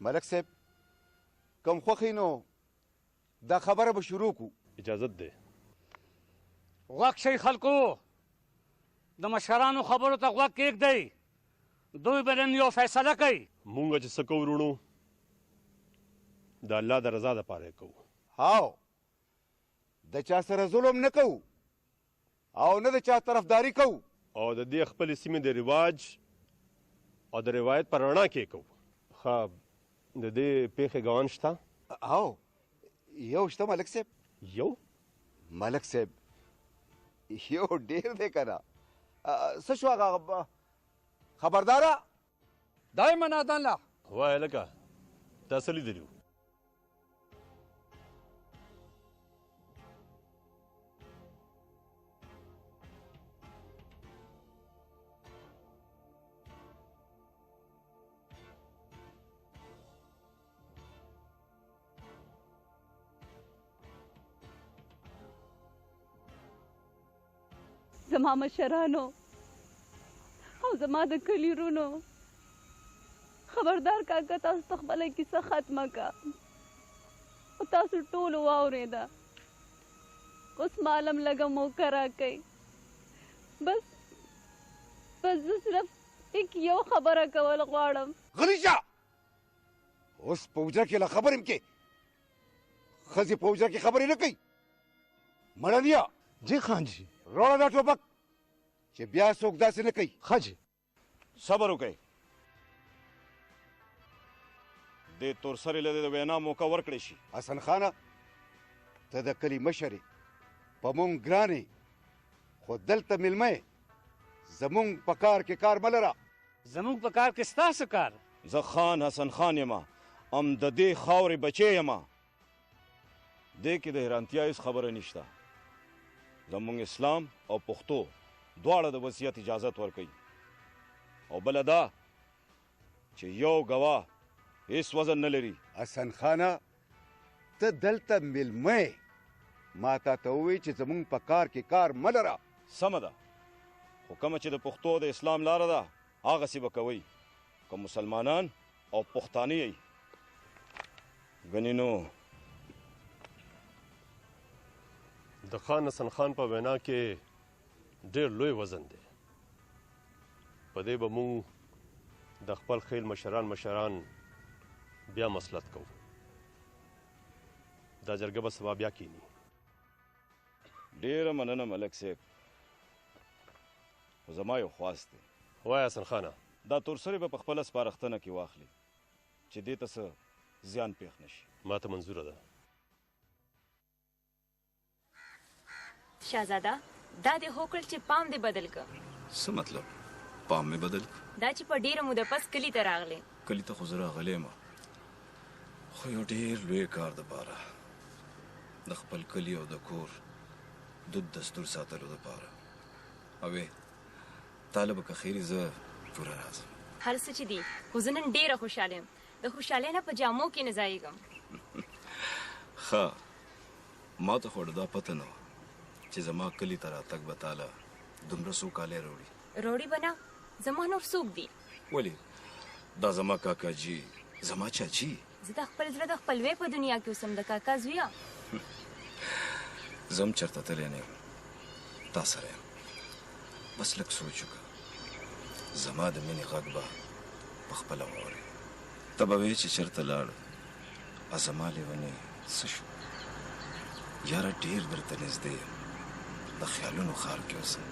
ملک صاحب کوم خوښې نو دا خبره به شروع کړو. اجازت دی. غوږ شئ خلکو، د مشرانو خبرو ته غوږ کېږدئ. دوی به نن یو فیصله کوي. مونږ چې څه کوو وروڼو د الله د رضا دپاره یې کوو. هاو د چا سره ظلم نه کوو او نه د چا طرفداري کوو او د دې خپلې سیمې د رواج او د روایت په رڼا کې یې کوو. ښه د دې پیښې ګوان شته؟ او یو شته ملک صاحب. یو ملک صاحب یو ډېر دی که نه. څه شو هغه خبرداره دای منادان لا وایه لکه تا څه لیدلي وو؟ زما مشرانو او زما د کلي ورونو، خبردار کاکا تاسو ته خپله کیسه ختمه که او تاسو ټولو واورېده. اوس معلم لږه موقع راکئ. بس زه صرف یو خبره کول غواړم. غلی شه. اوس په حجره کې له خبرې م کې ښځې په حجره کې خبرې نه کوي. مړنیا جی خان جی روړه دا ټوپک چې بیا څوک داسې نه کوي. ښه جی صبر وکئ. دې تورسرې له د وینا موقع ورکړی شي. حسن خانه ته د کلي مشر یې، په مونږ ګران یې، خو دلته میلمه یې. زمونږ په کار کې کار مه لره. زموږ په کار کې ستاسو کار. زه خان حسن خان یم، ام د دې خاورې بچی یم. دې کې د حیرانتیا هېڅ خبره نشته. زمونږ اسلام او پښتو دواړه د وصیت اجازت ورکوي. او بله دا چې یو ګواه هېڅ وزن نه لري. حسن خانه ته دلته میلمه یې، ما تا ته ووایي چې زمونږ په کار کې کار مه لره. سمه ده، خو کومه چې د پښتو د اسلام لاره ده هغسې به کوئ. که مسلمانان او پښتانه یئ ګنې نو د خان حسن خان په وینا کې ډېر لوی وزن دی. په دې به مونږ د خپل خیل مشران بیا مسلط کوو. دا جرګه به سبا بیا کینی. ډېره مننه ملک صاحب، خو زما یو خواست دی. وایه حسن خانه. دا تورسرې به په خپله سپارښتنه کې واخلي چې دې ته څه زیان پېښ نه شي. ما ته منظوره ده. شهزاده دا دې هوکړ چې پام دې بدل که. څه مطلب پام مې بدل که؟ دا چې په ډېره موده پس کلي ته راغلې. کلي ته خو زه راغلی یم، خو یو ډېر لوی کار دپاره، د خپل کلي او د کور دود دستور ساتلو دپاره. اوې تاله به که خیري زه پوره راځم. هر څه چې دي، خو زه نن ډېره خوشحاله یم. د خوشحالۍ نه په جامو کې نه ځایږم. ښه ما ته خو دا پته نه وه چې زما کلي ته راتګ به تاله دومره څو کالی راوړي. روړي به نه، زما نور څوک دي؟ ولې دا زما کاکا جي، زما چاچي. زه د خپل زړه د خپلوۍ په دنیا کې اوسم، د کاکا زویه. زه هم چېرته تللی نه یم، تا سره یم. بس لږ سوچ وکړه، زما د مینې غږ به په خپله واورې. ته به وایې چې چېرته لاړ، زما لیونې څه شو؟ یاره ډېر درته نږدې یم، د خیالونو ښار کې اوسم.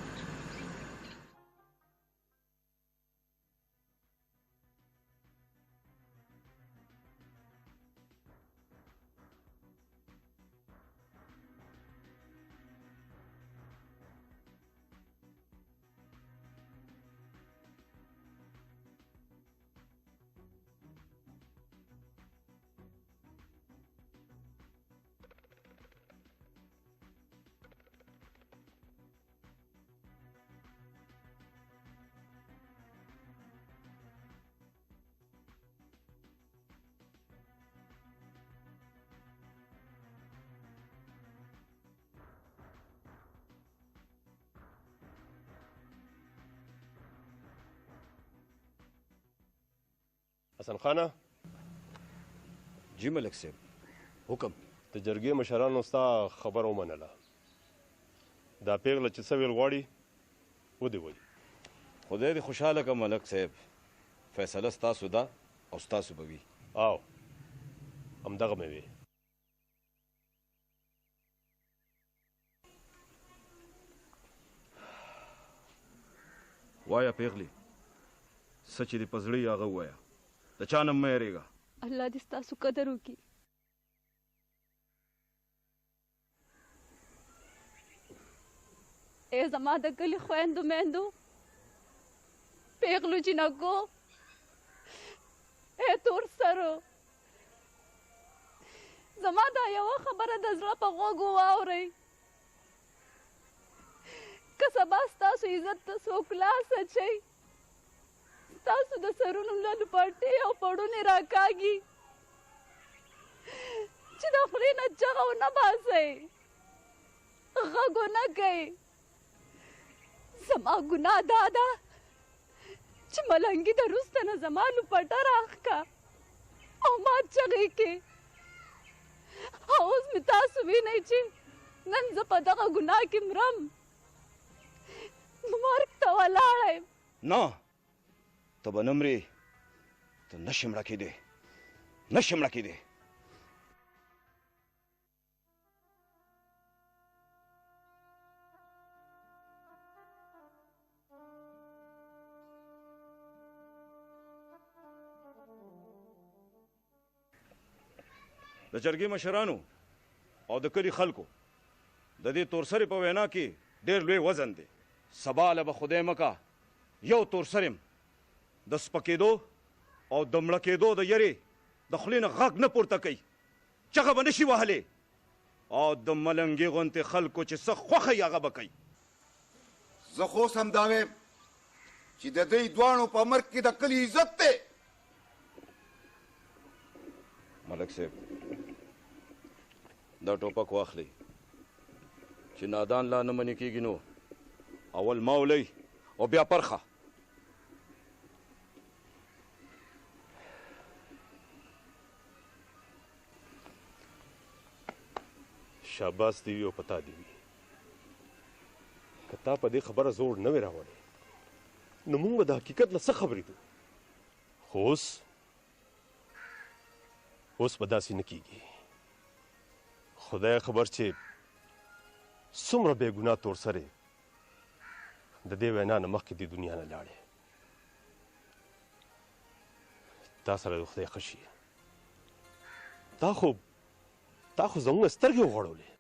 حسن خانه جی ملک صاحب حکم د جرګې مشرانو ستا خبره ومنله دا پیغله چې څه ویل غواړي ودې وایي خدای دې خوشحاله که ملک صاحب فیصله ستاسو ده او ستاسو به وي او همدغه مې وی وایا پیغلې څه چې دې په زړه یې هغه ووایه د چا نه مه یېرېږه الله دې ستاسو قدر وکړي ای زما د کلي خویندو میندو پیغلو جنکو ای تور سرو زما دا یوه خبره د زړه په غوږو واورئ که سبا ستاسو عزت ته څوک لاس اچوي ستاسو د سرونو لنډ پټې او پړونې راکاږي چې د خولې نه چغه ونه باسئ غږ ونه کوئ زما ګناه دا ده چې ملنګي د وروسته نه زما لوپټه راښکه او ما چغې کې او اوس مې تاسو وینئ چې نن زه په دغه ګناه کې مرم مرګ ته ولاړه یم نه ته به نه مرې ته نشې مړه کېدې نشې مړه کېدې د جرګې مشرانو او د کلي خلکو د دې تورسرې په وینا کې ډېر لوی وزن دی سبا له به خدای مکه یو تورسر یم د سپکېدو او د مړه کېدو د یرې د خولې نه غږ نه پورته کوي چغه به نشي وهلی او د ملنګې غوندې خلکو چې څه خوښه یې هغه به کوي زه خو اوس هم دا ویم چې د دوی دواړو په مرګ کې د کلي عزت دی ملک صاحب دا ټوپک واخلئ چې نادان لا نه منې کېږي نو اول ما ولئ او بیا پرخه شاباس دی وي او پتا دی وي که تا په دې خبره زور نه وې راوړی نو موږ به د حقیقت له څه خبرېدو خو اوس به داسې نه کېږي خدای خبر چې څومره بې ګناه تورسرې د دې وینا نه مخکې د دنیا نه لاړې تا سره د خدای ښه شي تا خو زموږ سترګې وغړولې